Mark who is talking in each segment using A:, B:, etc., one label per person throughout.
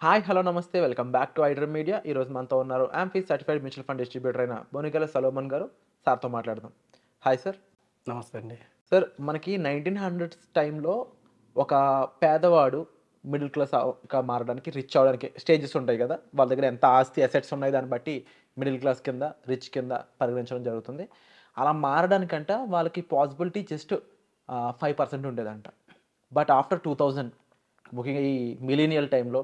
A: Hi! Hello! నమస్తే. Welcome back to iDream media. ఈరోజు మనతో ఉన్నారు amphi certified mutual fund distributor అయిన బొనిగెల సలోమన్ గారు. సార్‌తో మాట్లాడదాం. Hi sir.
B: నమస్తే అండి.
A: సార్ మనకి 1900s టైంలో ఒక పేదవాడు మిడిల్ క్లాస్ మారడానికి, రిచ్ అవ్వడానికి స్టేజెస్ ఉంటాయి గదా! వాళ్ళ దగ్గర ఎంత ఆస్తి, అసెట్స్ ఉన్నాయి దాన్ని బట్టి మిడిల్ క్లాస్ కింద, రిచ్ కింద పరిగణించడం జరుగుతుంది. అలా మారడానికంట వాళ్ళకి పాసిబిలిటీ జస్ట్ 5% ఉండేదంట. బట్ ఆఫ్టర్ 2000 ముఖ్యంగా ఈ మిలీనియల్ టైంలో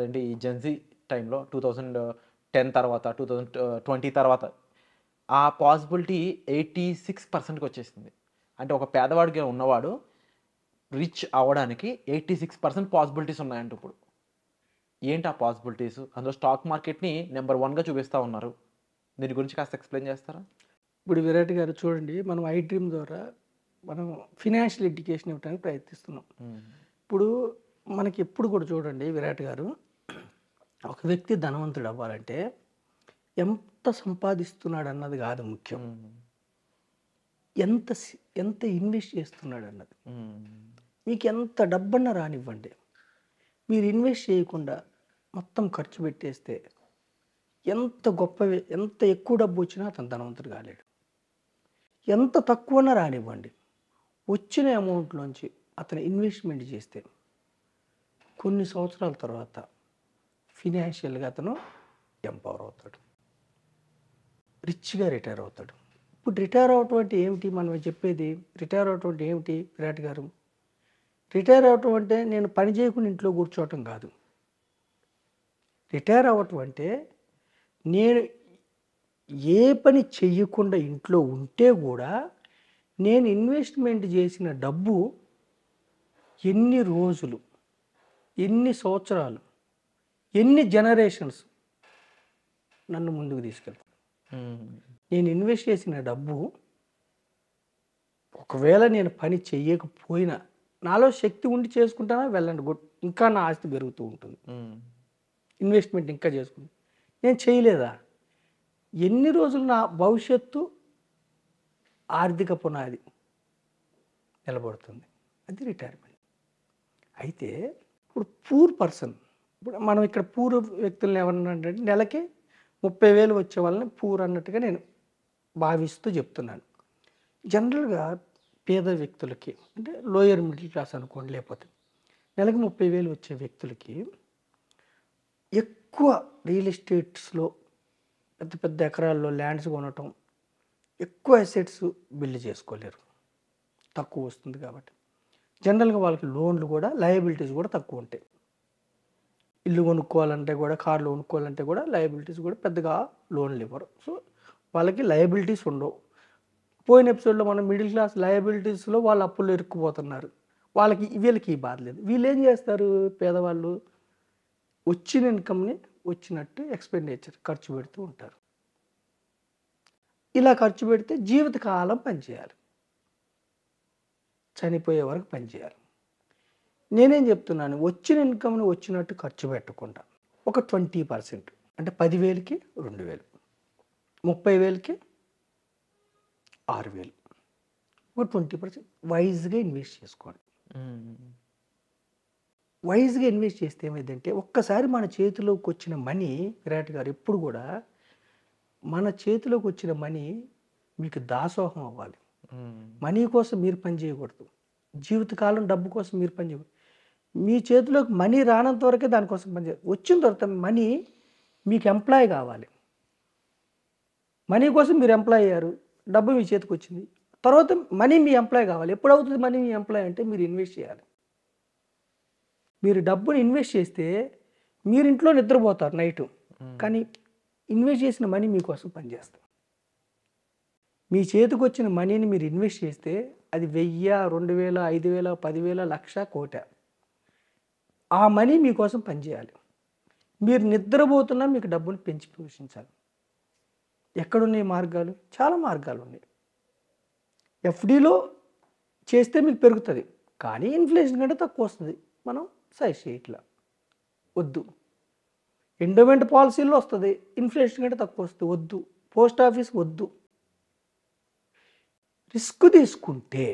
A: ఏంటి ఈ జెన్‌జీ టైంలో 2010 తర్వాత 2020 తర్వాత ఆ పాసిబిలిటీ 86%కి వచ్చేసింది. అంటే ఒక పేదవాడిగా ఉన్నవాడు రిచ్ అవ్వడానికి 86% పాసిబిలిటీస్ ఉన్నాయంట ఇప్పుడు. ఏంటి ఆ పాసిబిలిటీస్? అందులో స్టాక్ మార్కెట్‌ని నంబర్ 1గా చూపిస్తా ఉన్నారు. దీని గురించి కాస్త ఎక్స్‌ప్లెయిన్ చేస్తారా?
B: ఇప్పుడు విరాట్ గారు చూడండి, మనం ఐ డ్రీమ్ ద్వారా మనం ఫినాన్షియల్ ఎడ్యుకేషన్ ఇవ్వడానికి ప్రయత్నిస్తున్నాం.
A: హ్మ్.
B: ఇప్పుడు మనకి ఎప్పుడు కూడా చూడండి విరాట్ గారు, ఒక వ్యక్తి ధనవంతుడు అవ్వాలంటే ఎంత సంపాదిస్తున్నాడు అన్నది కాదు ముఖ్యం.
A: హ్మ్.
B: ఎంత ఇన్వెస్ట్ చేస్తున్నాడు అన్నది.
A: హ్మ్.
B: మీకు ఎంత డబ్బన్నా రానివ్వండి, మీరు ఇన్వెస్ట్ చేయకుండా మొత్తం ఖర్చు పెట్టేస్తే ఎంత ఎక్కువ డబ్బు వచ్చినా అతను ధనవంతుడు కాలేడు. ఎంత తక్కువన్నా రానివ్వండి, వచ్చిన అమౌంట్లోంచి అతను ఇన్వెస్ట్మెంట్ చేస్తే కొన్ని సంవత్సరాల తర్వాత ఫినాన్షియల్గా అతను ఎంపవర్ అవుతాడు, రిచ్గా రిటైర్ అవుతాడు. ఇప్పుడు రిటైర్ అవటం అంటే ఏమిటి? మనం చెప్పేది రిటైర్ అవటం అంటే ఏమిటి విరాట్ గారు? రిటైర్ అవటం అంటే నేను పని చేయకుండా ఇంట్లో కూర్చోవటం కాదు. రిటైర్ అవ్వటం అంటే నేను ఏ పని చెయ్యకుండా ఇంట్లో ఉంటే కూడా నేను ఇన్వెస్ట్మెంట్ చేసిన డబ్బు ఎన్ని రోజులు, ఎన్ని సంవత్సరాలు, ఎన్ని జనరేషన్స్ నన్ను ముందుకు తీసుకెళ్తాను.
A: హ్మ్.
B: నేను ఇన్వెస్ట్ చేసిన డబ్బు ఒకవేళ నేను పని చెయ్యకపోయినా నాలో శక్తి ఉండి చేసుకుంటానా వెళ్ళండి గుడ్, ఇంకా నా ఆస్తి పెరుగుతూ ఉంటుంది.
A: హ్మ్.
B: ఇన్వెస్ట్మెంట్ ఇంకా చేసుకుంటాను. నేను చేయలేదా? ఎన్ని రోజులు నా భవిష్యత్తు ఆర్థిక పునాది నిలబడుతుంది? అది రిటైర్మెంట్. అయితే ఇప్పుడు పూర్ పర్సన్, ఇప్పుడు మనం ఇక్కడ పూర్ వ్యక్తులను ఎవరన్నా అంటే నెలకి 30,000 వచ్చే వాళ్ళని పూర్ అన్నట్టుగా నేను భావిస్తూ చెప్తున్నాను. జనరల్గా పేద వ్యక్తులకి అంటే లోయర్ మిడిల్ క్లాస్ అనుకోండి, లేకపోతే నెలకు 30,000 వచ్చే వ్యక్తులకి ఎక్కువ రియల్ ఎస్టేట్స్లో పెద్ద పెద్ద ఎకరాల్లో ల్యాండ్స్ కొనటం, ఎక్కువ అసెట్స్ బిల్డ్ చేసుకోలేరు, తక్కువ వస్తుంది కాబట్టి. జనరల్గా వాళ్ళకి లోన్లు కూడా, లయబిలిటీస్ కూడా తక్కువ ఉంటాయి. ఇల్లు కొనుక్కోవాలంటే కూడా, కార్లు కొనుక్కోవాలంటే కూడా లయబిలిటీస్ కూడా పెద్దగా లోన్లు ఇవ్వరు. సో వాళ్ళకి లయబిలిటీస్ ఉండవు. పోయిన ఎపిసోడ్లో మనం మిడిల్ క్లాస్ లయబిలిటీస్లో వాళ్ళు అప్పుల్లో ఇరుక్కుపోతున్నారు. వీళ్ళకి ఈ బాధ లేదు. వీళ్ళు ఏం చేస్తారు? పేదవాళ్ళు వచ్చిన ఇన్కమ్ని వచ్చినట్టు ఎక్స్పెండిచర్ ఖర్చు పెడుతూ ఉంటారు. ఇలా ఖర్చు పెడితే జీవితకాలం పనిచేయాలి, చనిపోయే వరకు పనిచేయాలి. నేనేం చెప్తున్నాను, వచ్చిన ఇన్కమ్ని వచ్చినట్టు ఖర్చు పెట్టకుండా ఒక 20%, అంటే 10,000కి 2,000, 30,000కి 6,000, ఒక 20% వైజ్గా ఇన్వెస్ట్ చేసుకోండి.
A: హ్మ్.
B: వైజ్గా ఇన్వెస్ట్ చేస్తే ఏమైందంటే ఒక్కసారి మన చేతిలోకి వచ్చిన మనీ, విరాట్ గారు ఎప్పుడు కూడా మన చేతిలోకి వచ్చిన మనీ మీకు దాసోహం అవ్వాలి.
A: హ్మ్.
B: మనీ కోసం మీరు పని చేయకూడదు, జీవితకాలం డబ్బు కోసం మీరు పని చేయకూడదు. మీ చేతిలోకి మనీ రానంత వరకే దానికోసం పని చేయాలి. వచ్చిన తర్వాత మనీ మీకు ఎంప్లాయ్ కావాలి. మనీ కోసం మీరు ఎంప్లాయ్ అయ్యారు, డబ్బు మీ చేతికి వచ్చింది, తర్వాత మనీ మీ ఎంప్లాయ్ కావాలి. ఎప్పుడు అవుతుంది మనీ మీ ఎంప్లాయ్ అంటే మీరు ఇన్వెస్ట్ చేయాలి. మీరు డబ్బుని ఇన్వెస్ట్ చేస్తే మీరు ఇంట్లో నిద్రపోతారు నైటు, కానీ ఇన్వెస్ట్ చేసిన మనీ మీకోసం పనిచేస్తుంది. మీ చేతికి వచ్చిన మనీని మీరు ఇన్వెస్ట్ చేస్తే అది 1000, 2000, 5000, 10,000, లక్ష, కోటి, ఆ మనీ మీకోసం పనిచేయాలి. మీరు నిద్రపోతున్నా మీకు డబ్బుని పెంచి పోషించాలి. ఎక్కడున్నాయి మార్గాలు? చాలా మార్గాలు ఉన్నాయి. ఎఫ్డీలో చేస్తే మీకు పెరుగుతుంది, కానీ ఇన్ఫ్లేషన్ కంటే తక్కువ వస్తుంది. మనం సైజ్ చేయట్లా, వద్దు. ఎండోమెంట్ పాలసీల్లో వస్తుంది, ఇన్ఫ్లేషన్ కంటే తక్కువ వస్తుంది, వద్దు. పోస్ట్ ఆఫీస్ వద్దు. రిస్క్ తీసుకుంటే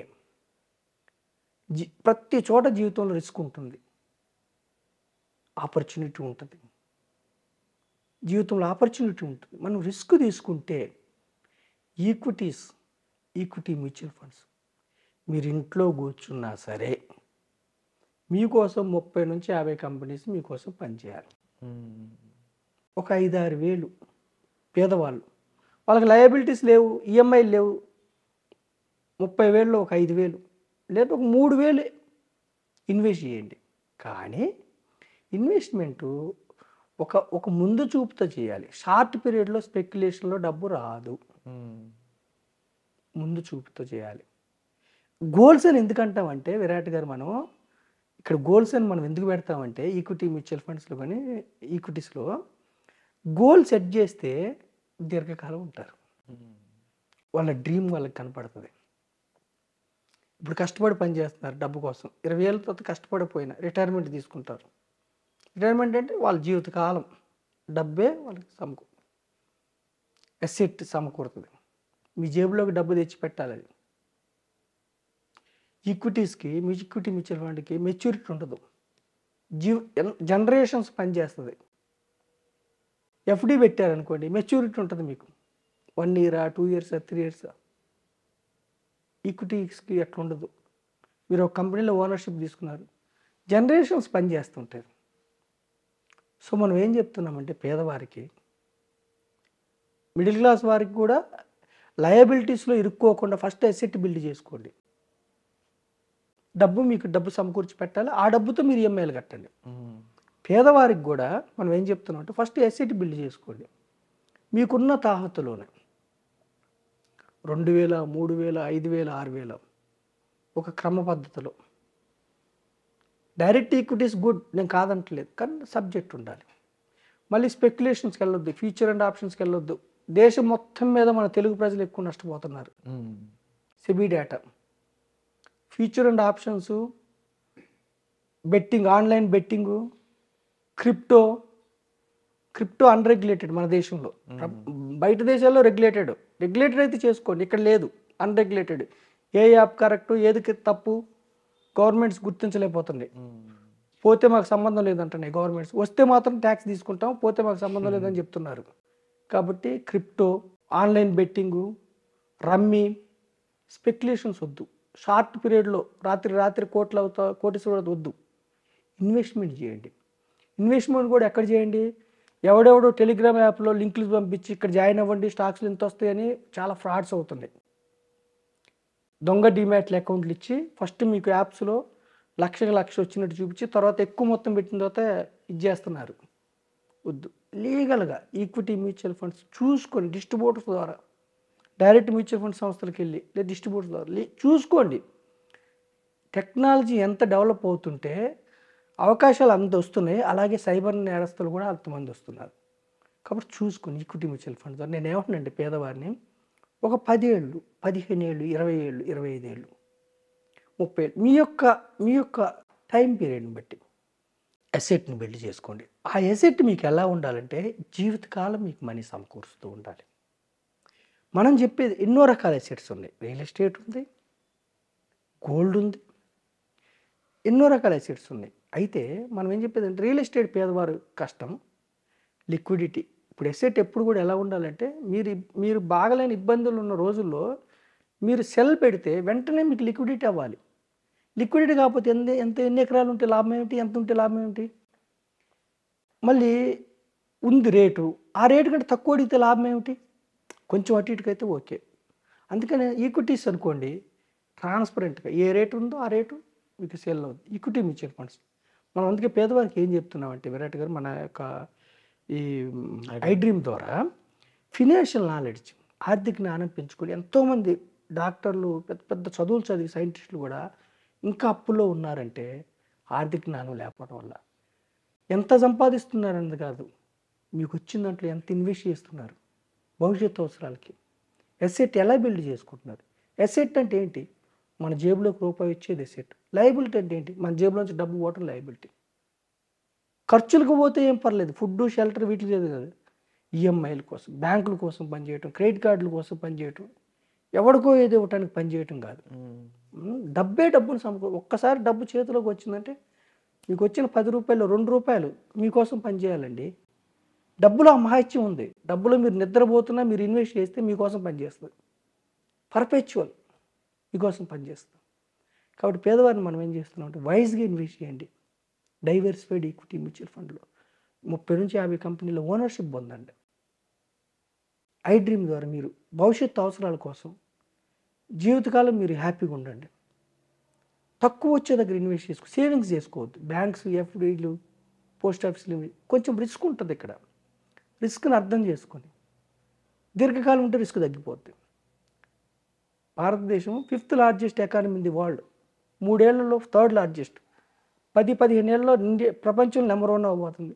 B: ప్రతి చోట జీవితంలో రిస్క్ ఉంటుంది. ఆపర్చునిటీ ఉంటుంది, జీవితంలో ఆపర్చునిటీ ఉంటుంది. మనం రిస్క్ తీసుకుంటే ఈక్విటీ మ్యూచువల్ ఫండ్స్ మీరు ఇంట్లో కూర్చున్నా సరే మీకోసం 30 నుంచి 50 కంపెనీస్ మీకోసం పనిచేయాలి. ఒక 5-6 వేలు పేదవాళ్ళు, వాళ్ళకి లయబిలిటీస్ లేవు, ఈఎంఐలు లేవు, 30,000లో ఒక 5,000 లేదా ఒక 3,000 ఇన్వెస్ట్ చేయండి. కానీ ఇన్వెస్ట్మెంటు ఒక ముందు చూపుతో చేయాలి. షార్ట్ పీరియడ్లో స్పెక్యులేషన్లో డబ్బు రాదు, ముందు చూపుతో చేయాలి. గోల్స్ అని ఎందుకంటామంటే విరాట్ గారు, మనం ఇక్కడ గోల్స్ అని మనం ఎందుకు పెడతామంటే ఈక్విటీ మ్యూచువల్ ఫండ్స్లో కానీ ఈక్విటీస్లో గోల్ సెట్ చేస్తే దీర్ఘకాలం ఉంటారు, వాళ్ళ డ్రీమ్ వాళ్ళకి కనపడుతుంది. ఇప్పుడు కష్టపడి పని చేస్తున్నారు డబ్బు కోసం, 20 ఏళ్ళ తర్వాత కష్టపడిపోయినా రిటైర్మెంట్ తీసుకుంటారు. రిటైర్మెంట్ అంటే వాళ్ళ జీవితకాలం డబ్బే వాళ్ళకి అసెట్ సమకూరుతుంది. మీ జేబులోకి డబ్బు తెచ్చి పెట్టాలి. అది ఈక్విటీస్కి, ఈక్విటీ మ్యూచువల్ ఫండ్కి మెచ్యూరిటీ ఉండదు, జనరేషన్స్ పనిచేస్తుంది. ఎఫ్డి పెట్టారనుకోండి మెచ్యూరిటీ ఉంటుంది మీకు, 1 year 2 years 3 years. ఈక్విటీస్కి అట్లా ఉండదు. మీరు ఒక కంపెనీలో ఓనర్షిప్ తీసుకున్నారు, జనరేషన్స్ పనిచేస్తుంటారు. సో మనం ఏం చెప్తున్నామంటే పేదవారికి, మిడిల్ క్లాస్ వారికి కూడా లయబిలిటీస్లో ఇరుక్కోకుండా ఫస్ట్ అసెట్ బిల్డ్ చేసుకోండి. మీకు డబ్బు సమకూర్చి పెట్టాలి, ఆ డబ్బుతో మీరు ఈఎంఐలు కట్టండి. పేదవారికి కూడా మనం ఏం చెప్తున్నాం అంటే ఫస్ట్ అసెట్ బిల్డ్ చేసుకోండి. మీకున్న తాహతులోనే 2,000, 3,000, 5,000, 6,000 ఒక క్రమ పద్ధతిలో. డైరెక్ట్ ఈక్విటీస్ గుడ్, నేను కాదంటలేదు, కానీ సబ్జెక్ట్ ఉండాలి. మళ్ళీ స్పెక్యులేషన్స్కి వెళ్ళొద్దు, ఫ్యూచర్ అండ్ ఆప్షన్స్కి వెళ్ళొద్దు. దేశం మొత్తం మీద మన తెలుగు ప్రజలు ఎక్కువ నష్టపోతున్నారు. SEBI data, future and options, betting, online betting, crypto unregulated మన దేశంలో. బయట దేశాల్లో రెగ్యులేటెడ్ అయితే చేసుకోండి, ఇక్కడ లేదు, అన్రెగ్యులేటెడ్. ఏ యాప్ కరెక్ట్, ఏది తప్పు గవర్నమెంట్స్ గుర్తించలేకపోతుంది. పోతే మాకు సంబంధం లేదంటున్నాయి గవర్నమెంట్స్, వస్తే మాత్రం ట్యాక్స్ తీసుకుంటాం, పోతే మాకు సంబంధం లేదని చెప్తున్నారు. కాబట్టి crypto, online betting, rummy, speculations వద్దు. షార్ట్ పీరియడ్లో రాత్రి కోటీశ్వరుడు వద్దు. ఇన్వెస్ట్మెంట్ చేయండి. ఇన్వెస్ట్మెంట్ కూడా ఎక్కడ చేయండి? ఎవడెవడో టెలిగ్రామ్ యాప్లో లింకులు పంపించి ఇక్కడ జాయిన్ అవ్వండి, స్టాక్స్లు ఎంత వస్తాయని చాలా ఫ్రాడ్స్ అవుతున్నాయి. దొంగ డిమాట్లు అకౌంట్లు ఇచ్చి ఫస్ట్ మీకు యాప్స్లో లక్ష వచ్చినట్టు చూపించి తర్వాత ఎక్కువ మొత్తం పెట్టిన తర్వాత ఇది చేస్తున్నారు. వద్దు. లీగల్గా ఈక్విటీ మ్యూచువల్ ఫండ్స్ చూసుకొని డిస్ట్రిబ్యూటర్స్ ద్వారా, డైరెక్ట్ మ్యూచువల్ ఫండ్ సంస్థలకు వెళ్ళి లేదా డిస్ట్రిబ్యూటర్స్ ద్వారా చూసుకోండి. టెక్నాలజీ ఎంత డెవలప్ అవుతుంటే అవకాశాలు అంత వస్తున్నాయి, అలాగే సైబర్ నేరస్తులు కూడా అంతమంది వస్తున్నారు. కాబట్టి చూసుకొని ఈక్విటీ మ్యూచువల్ ఫండ్స్ ద్వారా నేనేమంటున్నానంటే పేదవారిని ఒక 10 ఏళ్ళు, 15 ఏళ్ళు, 20 ఏళ్ళు, 25 ఏళ్ళు, 30 ఏళ్ళు మీ యొక్క టైం పీరియడ్ని బట్టి అసెట్ని బిల్డ్ చేసుకోండి. ఆ అసెట్ మీకు ఎలా ఉండాలంటే జీవితకాలం మీకు మనీ సమకూరుస్తూ ఉండాలి. మనం చెప్పేది ఎన్నో రకాల అసెట్స్ ఉన్నాయి. రియల్ ఎస్టేట్ ఉంది, గోల్డ్ ఉంది, ఎన్నో రకాల అసెట్స్ ఉన్నాయి. అయితే మనం ఏం చెప్పేది అంటే రియల్ ఎస్టేట్ పేదవారు కష్టం, లిక్విడిటీ. ఇప్పుడు అసెట్ ఎప్పుడు కూడా ఎలా ఉండాలంటే మీరు బాగలేని ఇబ్బందులు ఉన్న రోజుల్లో మీరు సెల్ పెడితే వెంటనే మీకు లిక్విడిటీ అవ్వాలి. లిక్విడిటీ కాకపోతే ఎన్ని ఎకరాలు ఉంటే లాభం ఏమిటి, ఎంత ఉంటే లాభం ఏమిటి? మళ్ళీ ఉంది రేటు, ఆ రేటు కంటే తక్కువ అడిగితే లాభం ఏమిటి? కొంచెం అటు ఇటుకైతే ఓకే. అందుకని ఈక్విటీస్ అనుకోండి, ట్రాన్స్పరెంట్గా ఏ రేటు ఉందో ఆ రేటు మీకు సేల్ అవుతుంది. ఈక్విటీ మ్యూచువల్ ఫండ్స్ మనం అందుకే పేదవారికి ఏం చెప్తున్నామంటే విరాట్ గారు, మన యొక్క ఈ ఐడ్రీమ్ ద్వారా ఫినాన్షియల్ నాలెడ్జ్, ఆర్థిక జ్ఞానం పెంచుకొని ఎంతోమంది డాక్టర్లు, పెద్ద పెద్ద చదువులు చదివి సైంటిస్టులు కూడా ఇంకా అప్పుల్లో ఉన్నారంటే ఆర్థిక జ్ఞానం లేకపోవడం వల్ల. ఎంత సంపాదిస్తున్నారన్నది కాదు, మీకు వచ్చిన దాంట్లో ఎంత ఇన్వెస్ట్ చేస్తున్నారు భవిష్యత్తు అవసరాలకి. అసెట్ ఎలా బిల్డ్ చేసుకుంటున్నారు? అసెట్ అంటే ఏంటి? మన జేబులోకి రూపాయి వచ్చేది అసెట్. లయబిలిటీ అంటే ఏంటి? మన జేబులోంచి డబ్బు పోవటం లయబిలిటీ. ఖర్చులకు పోతే ఏం పర్లేదు, ఫుడ్, షెల్టర్ వీటికి లేదు కదా. ఈఎంఐల కోసం, బ్యాంకుల కోసం పనిచేయటం, క్రెడిట్ కార్డుల కోసం పనిచేయటం, ఎవరికో ఏదో ఇవ్వటానికి పనిచేయటం కాదు. డబ్బును ఒక్కసారి డబ్బు చేతిలోకి వచ్చిందంటే మీకు వచ్చిన 10 రూపాయలు 2 రూపాయలు మీకోసం పనిచేయాలండి. డబ్బులో ఆ మహాత్యం ఉంది. డబ్బులో మీరు నిద్రపోతున్నా మీరు ఇన్వెస్ట్ చేస్తే మీకోసం పనిచేస్తుంది. పర్పెచువల్ మీకోసం పనిచేస్తుంది. కాబట్టి పేదవారిని మనం ఏం చేస్తున్నాం అంటే వైజ్గా ఇన్వెస్ట్ చేయండి. డైవర్సిఫైడ్ ఈక్విటీ మ్యూచువల్ ఫండ్లో 30-50 కంపెనీల ఓనర్షిప్ పొందండి. ఐ డ్రీమ్ ద్వారా మీరు భవిష్యత్తు అవసరాల కోసం జీవితకాలం మీరు హ్యాపీగా ఉండండి. తక్కువ వచ్చే దగ్గర ఇన్వెస్ట్ చేసుకో, సేవింగ్స్ చేసుకోవద్దు. బ్యాంక్స్, ఎఫ్డీలు, పోస్ట్ ఆఫీసులు కొంచెం రిస్క్ ఉంటుంది. ఇక్కడ రిస్క్ని అర్థం చేసుకొని దీర్ఘకాలం ఉంటే రిస్క్ తగ్గిపోద్ది. భారతదేశం 5th largest economy in the world. 3 ఏళ్లలో 3rd లార్జెస్ట్. 10-15 ఏళ్ళలో ఇండియా ప్రపంచంలో నెంబర్ 1 అవ్వబోతుంది.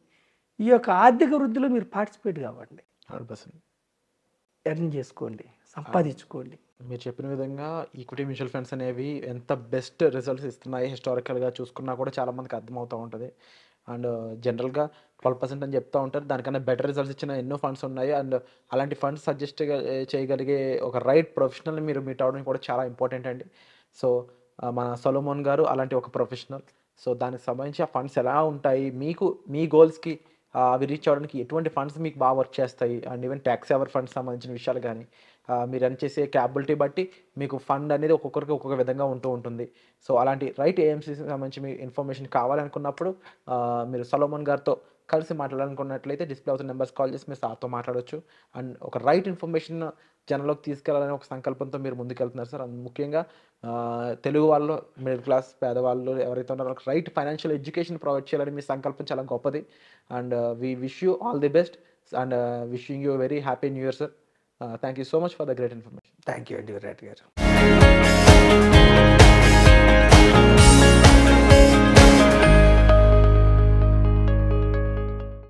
B: ఈ యొక్క ఆర్థిక వృద్ధిలో మీరు పార్టిసిపేట్ కావండి.
A: 100%.
B: ఎర్న్ చేసుకోండి, సంపాదించుకోండి.
A: మీరు చెప్పిన విధంగా ఈక్విటీ మ్యూచువల్ ఫండ్స్ అనేవి ఎంత బెస్ట్ రిజల్ట్స్ ఇస్తున్నాయి హిస్టారికల్గా చూసుకున్నా కూడా చాలామందికి అర్థమవుతూ ఉంటుంది. అండ్ జనరల్గా 12% అని చెప్తూ ఉంటారు. దానికన్నా బెటర్ రిజల్ట్స్ ఇచ్చిన ఎన్నో ఫండ్స్ ఉన్నాయి. అండ్ అలాంటి ఫండ్స్ సజెస్ట్ చేయగలిగే ఒక రైట్ ప్రొఫెషనల్ని మీరు మీట్ అవ్వడం కూడా చాలా ఇంపార్టెంట్ అండి. సో మన సొలొమోన్ గారు అలాంటి ఒక ప్రొఫెషనల్. సో దానికి సంబంధించి ఆ ఫండ్స్ ఎలా ఉంటాయి, మీకు మీ గోల్స్కి అవి రీచ్ అవ్వడానికి ఎటువంటి ఫండ్స్ మీకు బాగా వర్క్ చేస్తాయి, and even tax ever funds సంబంధించిన విషయాలు కానీ మీరు రన్ చేసే క్యాపబిలిటీ బట్టి మీకు ఫండ్ అనేది ఒక్కొక్కరికి ఒక్కొక్క విధంగా ఉంటూ ఉంటుంది. సో అలాంటి రైట్ ఏఎంసీకి సంబంధించి మీ ఇన్ఫర్మేషన్ కావాలనుకున్నప్పుడు మీరు సొలొమోన్ గారితో కలిసి మాట్లాడాలనుకున్నట్లయితే డిస్ప్లే అవుతున్న నెంబర్స్ కాల్ చేసి మీరు సార్తో మాట్లాడవచ్చు. అండ్ ఒక రైట్ ఇన్ఫర్మేషన్ జనంలోకి తీసుకెళ్లాలనే ఒక సంకల్పంతో మీరు ముందుకెళ్తున్నారు సార్. అండ్ ముఖ్యంగా తెలుగు వాళ్ళు, మిడిల్ క్లాస్ పేదవాళ్ళు ఎవరైతే ఉన్నారో వాళ్ళకి రైట్ ఫైనాన్షియల్ ఎడ్యుకేషన్ ప్రొవైడ్ చేయాలని మీ సంకల్పం చాలా గొప్పది. And we wish you all the best and wishing you very happy new year sir. Thank you so much for the great information.
B: Thank you అండి రెడ్డి గారు.